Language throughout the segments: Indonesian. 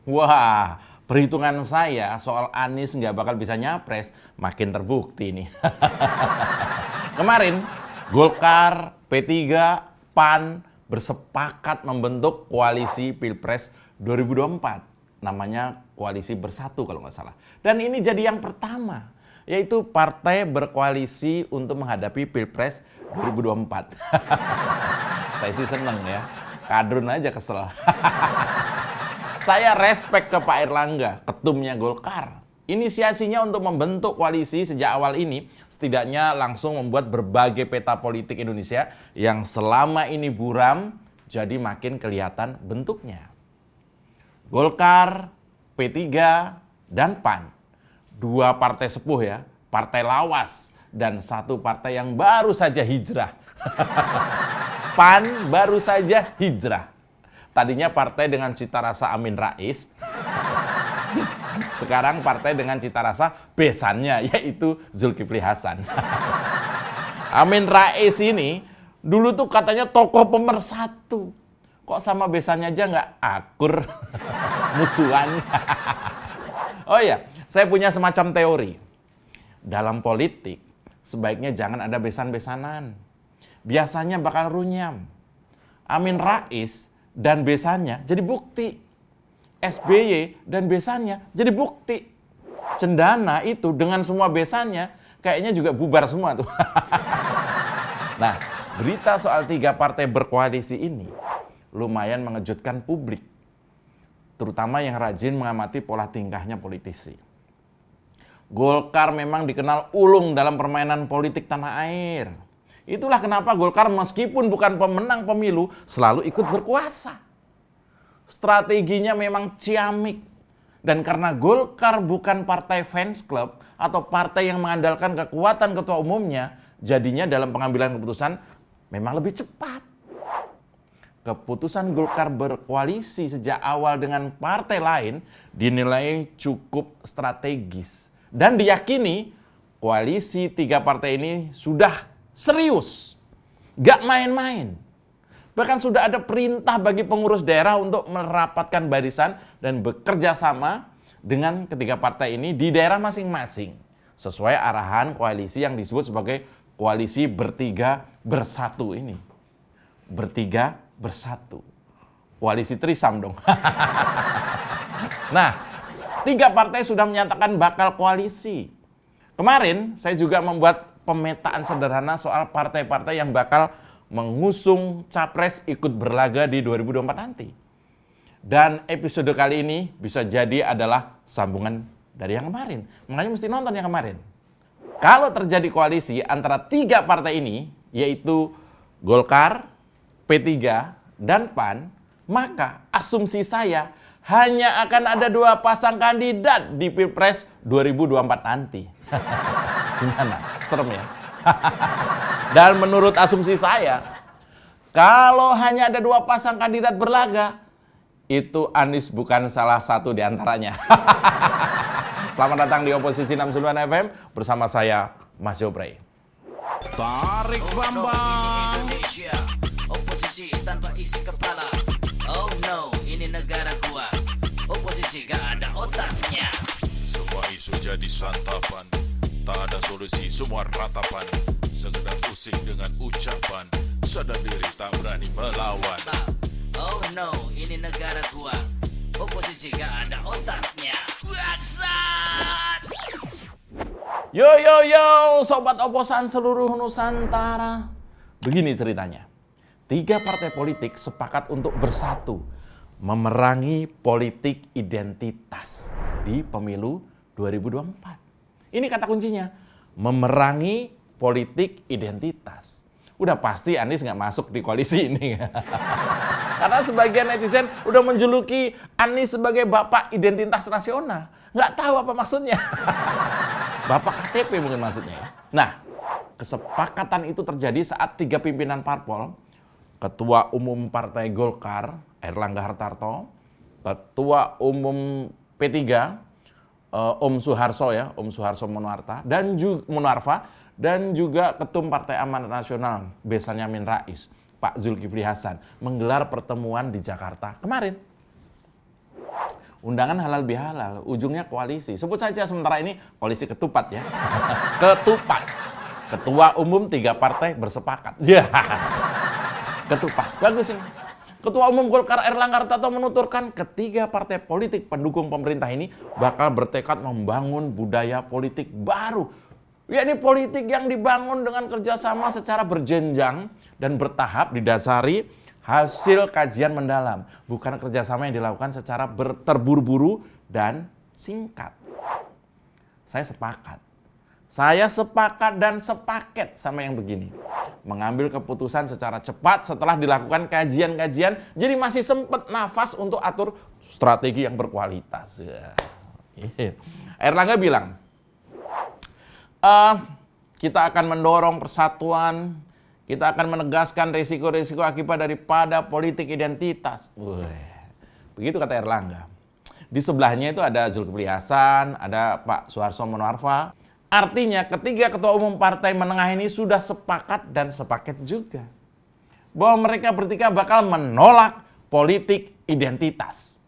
Wah, perhitungan saya soal Anies nggak bakal bisa nyapres makin terbukti nih. Kemarin, Golkar, P3, PAN bersepakat membentuk koalisi Pilpres 2024. Namanya Koalisi Bersatu kalau nggak salah. Dan ini jadi yang pertama, yaitu partai berkoalisi untuk menghadapi Pilpres 2024. Saya sih seneng ya, kadrun aja kesel. Saya respect ke Pak Airlangga, ketumnya Golkar. Inisiasinya untuk membentuk koalisi sejak awal ini setidaknya langsung membuat berbagai peta politik Indonesia yang selama ini buram jadi makin kelihatan bentuknya. Golkar, P3, dan PAN. Dua partai sepuh ya, partai lawas, dan satu partai yang baru saja hijrah. PAN baru saja hijrah. Tadinya partai dengan cita rasa Amin Rais, sekarang partai dengan cita rasa besannya, yaitu Zulkifli Hasan. Amin Rais ini dulu tuh katanya tokoh pemersatu. Kok sama besannya aja nggak akur, musuhan. Oh iya, saya punya semacam teori. Dalam politik, sebaiknya jangan ada besan-besanan. Biasanya bakal runyam. Amin Rais dan besannya jadi bukti. SBY dan besannya jadi bukti. Cendana itu dengan semua besannya kayaknya juga bubar semua tuh. Nah, berita soal 3 partai berkoalisi ini lumayan mengejutkan publik, terutama yang rajin mengamati pola tingkahnya politisi. Golkar memang dikenal ulung dalam permainan politik tanah air. Itulah kenapa Golkar meskipun bukan pemenang pemilu selalu ikut berkuasa. Strateginya memang ciamik. Dan karena Golkar bukan partai fans club atau partai yang mengandalkan kekuatan ketua umumnya, jadinya dalam pengambilan keputusan memang lebih cepat. Keputusan Golkar berkoalisi sejak awal dengan partai lain dinilai cukup strategis. Dan diyakini koalisi 3 partai ini sudah serius, gak main-main. Bahkan sudah ada perintah bagi pengurus daerah untuk merapatkan barisan dan bekerja sama dengan ketiga partai ini di daerah masing-masing. Sesuai arahan koalisi yang disebut sebagai Koalisi Bertiga Bersatu ini. Bertiga Bersatu. Koalisi trisam dong. Nah, 3 partai sudah menyatakan bakal koalisi. Kemarin saya juga membuat pemetaan sederhana soal partai-partai yang bakal mengusung capres ikut berlaga di 2024 nanti. Dan episode kali ini bisa jadi adalah sambungan dari yang kemarin. Makanya mesti nonton yang kemarin. Kalau terjadi koalisi antara 3 partai ini, yaitu Golkar, P3, dan PAN, maka asumsi saya hanya akan ada 2 pasang kandidat di Pilpres 2024 nanti. Gimana? Serem ya? Dan menurut asumsi saya, kalau hanya ada 2 pasang kandidat berlaga, itu Anies bukan salah satu di antaranya. Selamat datang di Oposisi 69 FM bersama saya, Mas Joprey. Tarik Bambang. Indonesia, oposisi tanpa isi kepala. Oh no, ini negara gua. Oposisi gak ada otaknya. Semua isu jadi santapan, tak ada solusi, semua ratapan. Sekedar pusing dengan ucapan, sadar diri tak berani melawan. Oh no, ini negara gua. Oposisi gak ada otaknya. Bangsat! Yo, sobat oposan seluruh Nusantara. Begini ceritanya. 3 partai politik sepakat untuk bersatu memerangi politik identitas di pemilu 2024. Ini kata kuncinya, memerangi politik identitas. Udah pasti Anies nggak masuk di koalisi ini. Karena sebagian netizen udah menjuluki Anies sebagai bapak identitas nasional. Nggak tahu apa maksudnya. Bapak KTP mungkin maksudnya. Nah, kesepakatan itu terjadi saat 3 pimpinan parpol, Ketua Umum Partai Golkar, Airlangga Hartarto, Ketua Umum P3, Om Suharso ya, Om Suharso Monoarfa, dan juga Ketum Partai Amanat Nasional, besannya Amin Rais, Pak Zulkifli Hasan, menggelar pertemuan di Jakarta kemarin. undangan halal bihalal, ujungnya koalisi. Sebut saja sementara ini koalisi ketupat ya. Ketupat. Ketua umum 3 partai bersepakat. Ya. Ketupat. Bagus ini. Ketua Umum Golkar Erlangga Hartarto menuturkan ketiga partai politik pendukung pemerintah ini bakal bertekad membangun budaya politik baru. Yakni politik yang dibangun dengan kerjasama secara berjenjang dan bertahap didasari hasil kajian mendalam. Bukan kerjasama yang dilakukan secara terburu-buru dan singkat. Saya sepakat dan sepaket sama yang begini. Mengambil keputusan secara cepat setelah dilakukan kajian-kajian, jadi masih sempat nafas untuk atur strategi yang berkualitas. Erlangga bilang, kita akan mendorong persatuan, kita akan menegaskan risiko-risiko akibat daripada politik identitas. Begitu kata Erlangga. Di sebelahnya itu ada Zulkifli Hasan, ada Pak Suharto Monoarfa. Artinya ketiga ketua umum partai menengah ini sudah sepakat dan sepaket juga bahwa mereka bertiga bakal menolak politik identitas.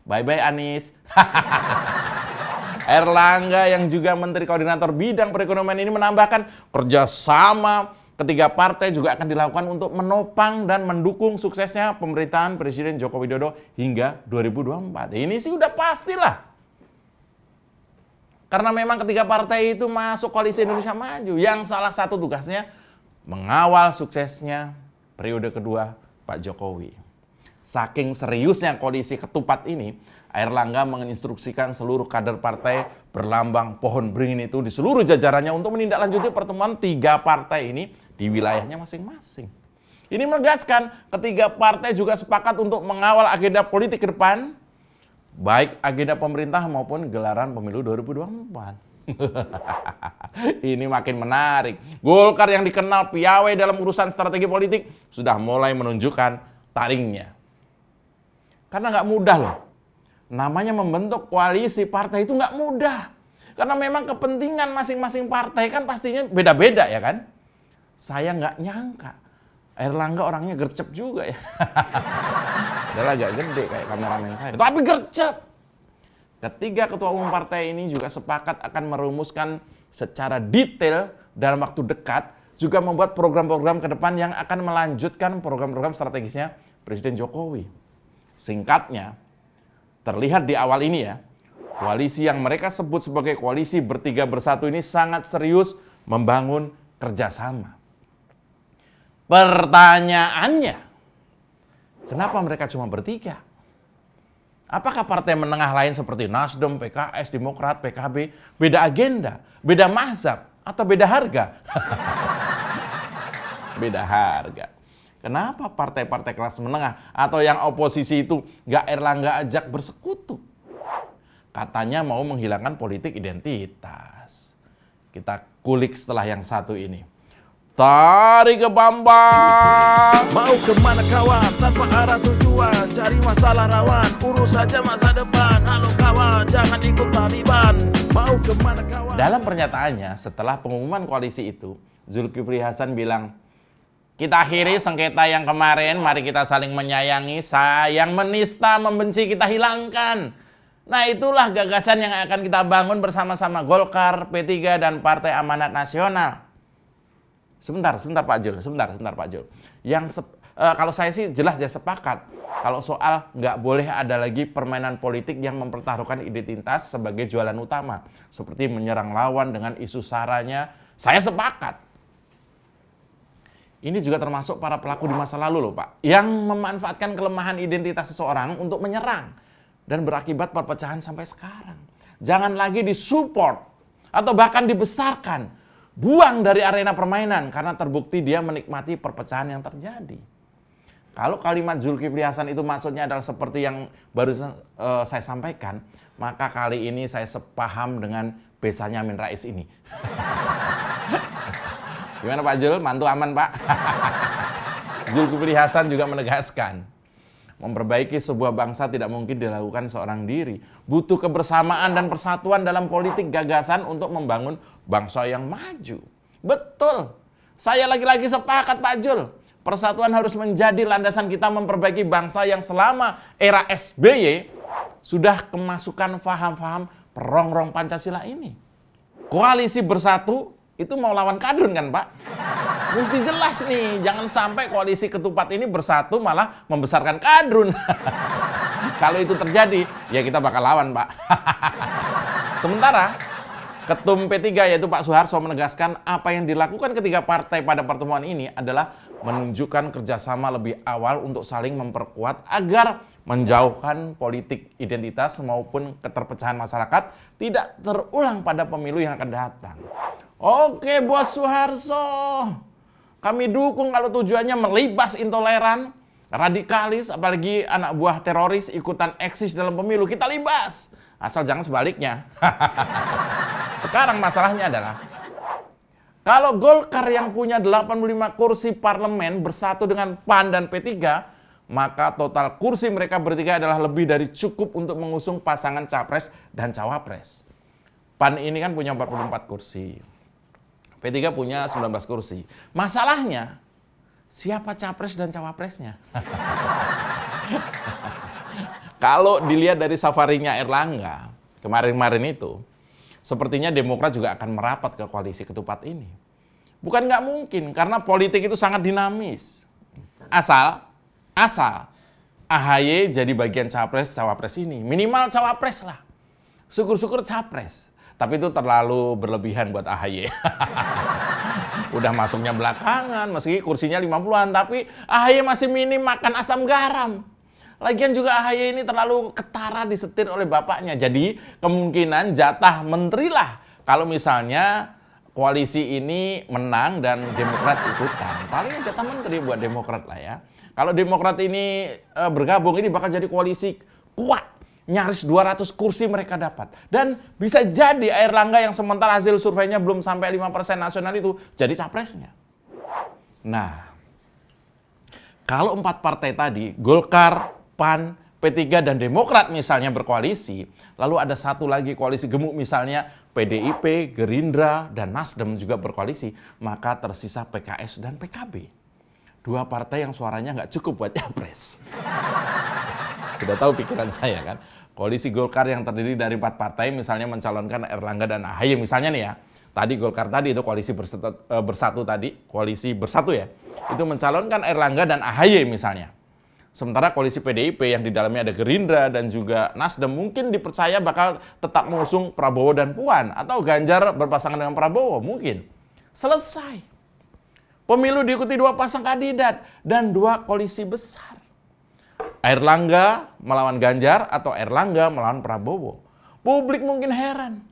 Bye-bye Anies. Erlangga yang juga Menteri Koordinator Bidang Perekonomian ini menambahkan kerjasama ketiga partai juga akan dilakukan untuk menopang dan mendukung suksesnya pemerintahan Presiden Joko Widodo hingga 2024. Ini sih udah pastilah. Karena memang ketiga partai itu masuk koalisi Indonesia Maju yang salah satu tugasnya mengawal suksesnya periode kedua Pak Jokowi. Saking seriusnya koalisi ketupat ini, Erlangga menginstruksikan seluruh kader partai berlambang pohon beringin itu di seluruh jajarannya untuk menindaklanjuti pertemuan 3 partai ini di wilayahnya masing-masing. Ini menegaskan ketiga partai juga sepakat untuk mengawal agenda politik ke depan, baik agenda pemerintah maupun gelaran pemilu 2024. Ini makin menarik. Golkar yang dikenal piawai dalam urusan strategi politik sudah mulai menunjukkan taringnya. Karena nggak mudah loh. Namanya membentuk koalisi partai itu nggak mudah. Karena memang kepentingan masing-masing partai kan pastinya beda-beda ya kan. Saya nggak nyangka Erlangga orangnya gercep juga ya. Adalah agak gede kayak kameramen saya. Tapi gercep. Ketiga ketua umum partai ini juga sepakat akan merumuskan secara detail dalam waktu dekat juga membuat program-program ke depan yang akan melanjutkan program-program strategisnya Presiden Jokowi. Singkatnya, terlihat di awal ini ya, koalisi yang mereka sebut sebagai koalisi bertiga bersatu ini sangat serius membangun kerjasama. Pertanyaannya, kenapa mereka cuma bertiga? Apakah partai menengah lain seperti Nasdem, PKS, Demokrat, PKB beda agenda, beda mazhab, atau beda harga? Beda harga. Kenapa partai-partai kelas menengah atau yang oposisi itu nggak Erlangga ajak bersekutu? Katanya mau menghilangkan politik identitas. Kita kulik setelah yang satu ini. Tarik ke Bambang. Mau kemana kawan, tanpa arah tujuan, cari masalah rawan, urus saja masa depan. Halo kawan, jangan ikut Taliban. Mau kemana kawan. Dalam pernyataannya setelah pengumuman koalisi itu, Zulkifli Hasan bilang, kita akhiri sengketa yang kemarin, mari kita saling menyayangi, sayang menista, membenci kita hilangkan. Nah itulah gagasan yang akan kita bangun bersama-sama Golkar, P3 dan Partai Amanat Nasional. Sebentar Pak Jul, sebentar Pak Jul. Kalau saya sih jelas ya sepakat. Kalau soal nggak boleh ada lagi permainan politik yang mempertaruhkan identitas sebagai jualan utama. Seperti menyerang lawan dengan isu saranya, saya sepakat. Ini juga termasuk para pelaku di masa lalu loh Pak. Yang memanfaatkan kelemahan identitas seseorang untuk menyerang. Dan berakibat perpecahan sampai sekarang. Jangan lagi disupport atau bahkan dibesarkan. Buang dari arena permainan karena terbukti dia menikmati perpecahan yang terjadi. Kalau kalimat Zulkifli Hasan itu maksudnya adalah seperti yang baru saya sampaikan, maka kali ini saya sepaham dengan besanya Amin Rais ini. Gimana Pak Jul? Mantu aman Pak? Zulkifli Hasan juga menegaskan, memperbaiki sebuah bangsa tidak mungkin dilakukan seorang diri. Butuh kebersamaan dan persatuan dalam politik gagasan untuk membangun bangsa yang maju. Betul. Saya lagi-lagi sepakat Pak Jul. Persatuan harus menjadi landasan kita memperbaiki bangsa yang selama era SBY sudah kemasukan faham-faham perongrong Pancasila ini. Koalisi bersatu itu mau lawan kadrun kan Pak? Mesti jelas nih, jangan sampai koalisi ketupat ini bersatu malah membesarkan kadrun. Kalau itu terjadi, ya kita bakal lawan Pak. Sementara, Ketum P3 yaitu Pak Soeharto menegaskan apa yang dilakukan ketiga partai pada pertemuan ini adalah menunjukkan kerjasama lebih awal untuk saling memperkuat agar menjauhkan politik identitas maupun keterpecahan masyarakat tidak terulang pada pemilu yang akan datang. Oke Bos Soeharto, kami dukung kalau tujuannya melibas intoleran, radikalis, apalagi anak buah teroris ikutan eksis dalam pemilu, kita libas. Asal jangan sebaliknya. Sekarang masalahnya adalah, kalau Golkar yang punya 85 kursi parlemen bersatu dengan PAN dan P3, maka total kursi mereka bertiga adalah lebih dari cukup untuk mengusung pasangan capres dan cawapres. PAN ini kan punya 44 kursi. P3 punya 19 kursi. Masalahnya, siapa capres dan cawapresnya? Kalau dilihat dari safarinya Erlangga kemarin-kemarin itu, sepertinya Demokrat juga akan merapat ke koalisi ketupat ini. Bukan nggak mungkin, karena politik itu sangat dinamis. Asal AHY jadi bagian capres-cawapres ini. Minimal cawapres lah. Syukur-syukur capres. Tapi itu terlalu berlebihan buat AHY. Udah masuknya belakangan, meski kursinya 50-an, tapi AHY masih minim makan asam garam. Lagian juga AHY ini terlalu ketara disetir oleh bapaknya. Jadi kemungkinan jatah menteri lah kalau misalnya koalisi ini menang dan Demokrat ikutan. Paling jatah menteri buat Demokrat lah ya. Kalau Demokrat ini bergabung, ini bakal jadi koalisi kuat. Nyaris 200 kursi mereka dapat. Dan bisa jadi Airlangga yang sementara hasil surveinya belum sampai 5% nasional itu jadi capresnya. Nah, kalau 4 partai tadi, Golkar, PAN, P3, dan Demokrat misalnya berkoalisi, lalu ada satu lagi koalisi gemuk misalnya PDIP, Gerindra, dan Nasdem juga berkoalisi, maka tersisa PKS dan PKB. 2 partai yang suaranya nggak cukup buat capres. Sudah tahu pikiran saya kan? Koalisi Golkar yang terdiri dari 4 partai misalnya mencalonkan Erlangga dan AHY misalnya nih ya. Tadi Golkar tadi itu koalisi bersatu tadi, koalisi bersatu ya. Itu mencalonkan Erlangga dan AHY misalnya. Sementara koalisi PDIP yang di dalamnya ada Gerindra dan juga Nasdem mungkin dipercaya bakal tetap mengusung Prabowo dan Puan. Atau Ganjar berpasangan dengan Prabowo, mungkin. Selesai. Pemilu diikuti 2 pasang kandidat dan 2 koalisi besar. Airlangga melawan Ganjar atau Erlangga melawan Prabowo. Publik mungkin heran.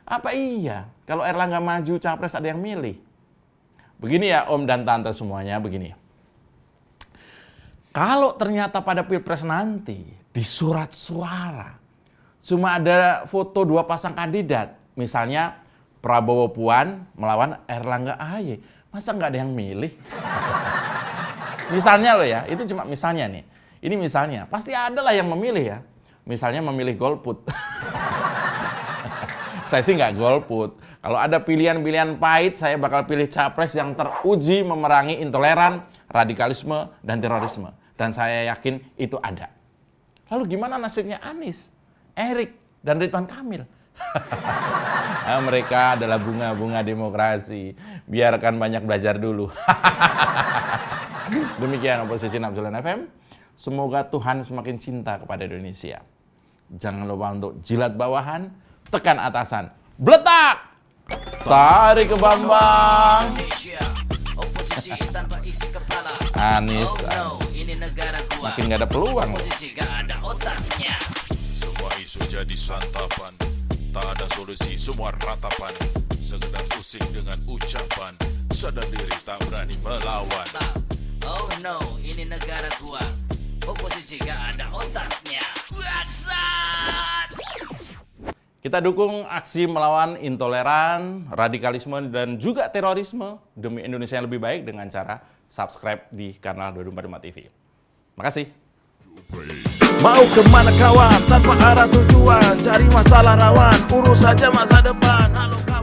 Apa iya kalau Erlangga maju capres ada yang milih? Begini ya Om dan Tante semuanya, begini. Kalau ternyata pada Pilpres nanti di surat suara cuma ada foto 2 pasang kandidat, misalnya Prabowo Puan melawan Erlangga AHY, masa nggak ada yang milih? Misalnya loh ya, itu cuma misalnya nih. Ini misalnya, pasti ada lah yang memilih ya. Misalnya memilih golput. Saya sih nggak golput. Kalau ada pilihan-pilihan pahit, saya bakal pilih capres yang teruji memerangi intoleran, radikalisme, dan terorisme. Dan saya yakin itu ada. Lalu gimana nasibnya Anies, Erik, dan Ridwan Kamil? Nah, mereka adalah bunga-bunga demokrasi. Biarkan banyak belajar dulu. Demikian Oposisi Nafsulan FM. Semoga Tuhan semakin cinta kepada Indonesia. Jangan lupa untuk jilat bawahan, tekan atasan. Bletak! Tarik ke Bambang. Indonesia, oposisi tanpa isi kepala. Anies, Oh no, ini negara gua. makin gak ada peluang. Oposisi gak ada otaknya. Semua isu jadi santapan, tak ada solusi, semua ratapan. Sekedar pusing dengan ucapan, sadar diri tak berani melawan. Oh no, ini negara gua. Oposisi gak ada otaknya. Bangsat! Kita dukung aksi melawan intoleran, radikalisme, dan juga terorisme demi Indonesia yang lebih baik dengan cara subscribe di kanal 245 TV. Makasih. Mau kemana kawan tanpa arah tujuan, cari masalah rawan, urus saja masa depan. Halo kawan.